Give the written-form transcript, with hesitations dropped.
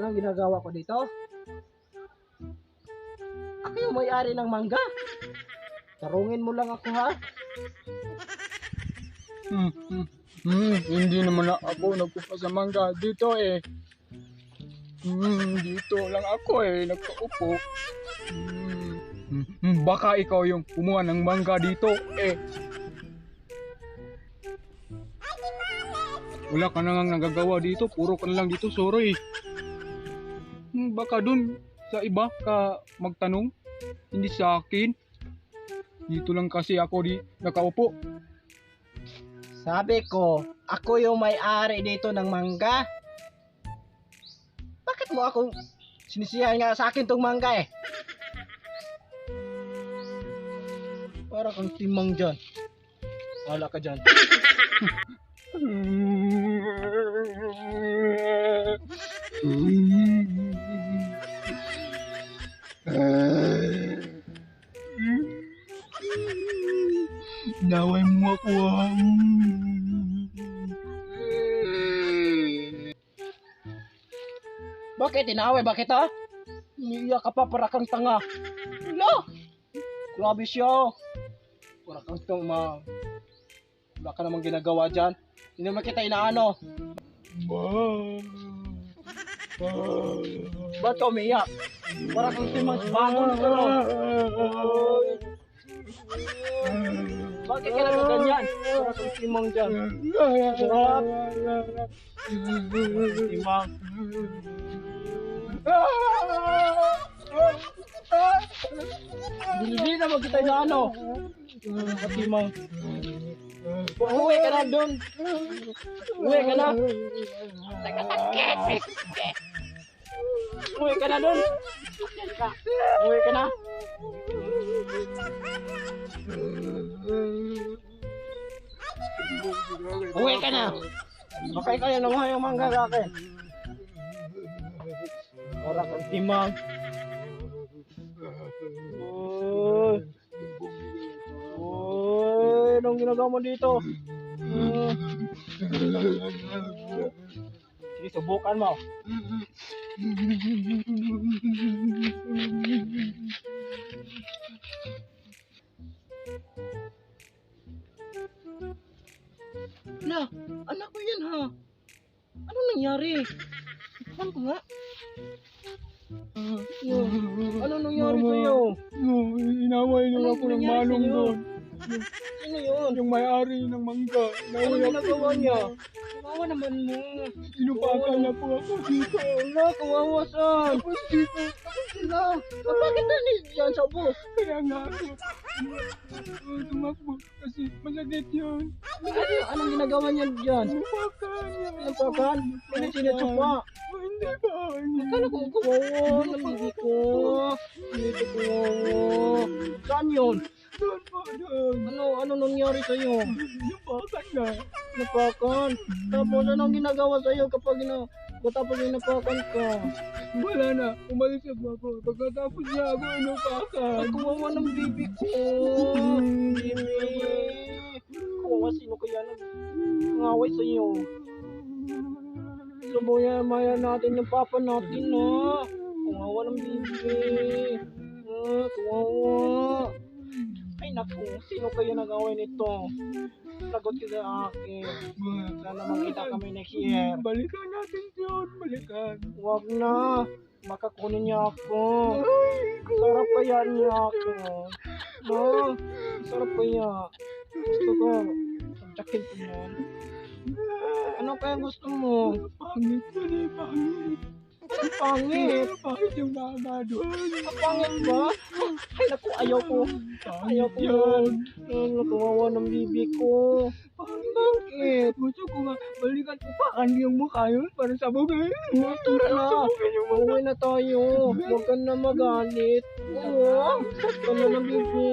Anong ginagawa ko dito? Ako yung may-ari ng mangga. Tarungin mo lang ako, ha? Hindi naman ako nagpupa sa mangga dito eh. Dito lang ako eh, nagkaupo. Baka ikaw yung kumuha ng mangga dito eh. Wala ka na nga nagagawa dito, puro ka na lang dito, sorry. Baka dun sa iba ka magtanong, hindi sa akin. Dito lang kasi ako nakaupo. Sabi ko, ako yung may-ari dito ng mangga. Bakit mo ako sinisiyahan nga sa akin tong mangga eh? Para kang timang dyan. Wala ka dyan. Naway mo ako Bakit inaway? Bakit ha? Umiiyak ka pa para kang tanga. Wala! Grabe siya. Para kang tanga. Wala ka namang ginagawa dyan. Hindi naman kita inaano. Ba't ka umiiyak? Para kang timang bago na gano'n. Bakit ka nagaganyan? Para kang timang dyan. Sarap. Timang. Hindi naman kita inaano. Timang. Uwi ka na doon. Uwi ka na. Uwi ka na doon. Uwi ka na. Uwi ka na. Bakay kayo nang hayang mangga sa akin. Ora kang timang. Anong ginagawa mo dito? Sige, subukan mo. Lah, anak ko yan ha. Anong nangyari? Subukan ko nga. Ano nangyari sa'yo? Inaway niyo ako ng manong doon. Sino yun? Yung may-ari ng mangga. Ano ginagawa niya? Kawawa naman mo. Inupakan niya po ako dito. Wala, kawawa saan? Tapos dito. Wala. Bakit nanis dyan sa bus? Kaya nga ako. Tumakbo kasi masakit yun. Anong ginagawa niya dyan? Inupakan niya. Pinapakan? Sinatsupa? Hindi ba? Akala ko kawawa ng bibi ko. Dito kawawa. Saan yun? Doon po, doon. Ano nangyari sa'yo? Inupakan na. Napakan. Tapos anong ginagawa sa'yo kapag tapos inapakan ka? Wala na. Umalis ako. Pagkatapos niya ako inupakan. Kawawa ng bibi ko. Bibi. Kawawa, sino kaya nangaway sa'yo? Subuyan maya natin yung papa natin na. Kawawa ng bibi. Kawawa. Ay naku, sino kaya nag-away nito? Lagot ka sa akin. Sana makita kami next year. Balikan natin yun. Balikan. Huwag na. Makakunin niya ako. Sarap kaya niya ako. No? Sarap kaya. Gusto ko. Sabjakin ko yan. Ano kaya gusto mo? Pangit yun eh. Pangit. Anong pangit? Pangit yung mama doon. Pangit ba? Ay naku, ayaw ko. Ayaw ko yan. Kawawa ng bibi ko. Bakit? Gusto ko nga balikan upakan yung mukha yun para sabugin. Tara na. Uwi na tayo. Huwag ka na magalit. Oo. Huwag ka na ng bibi.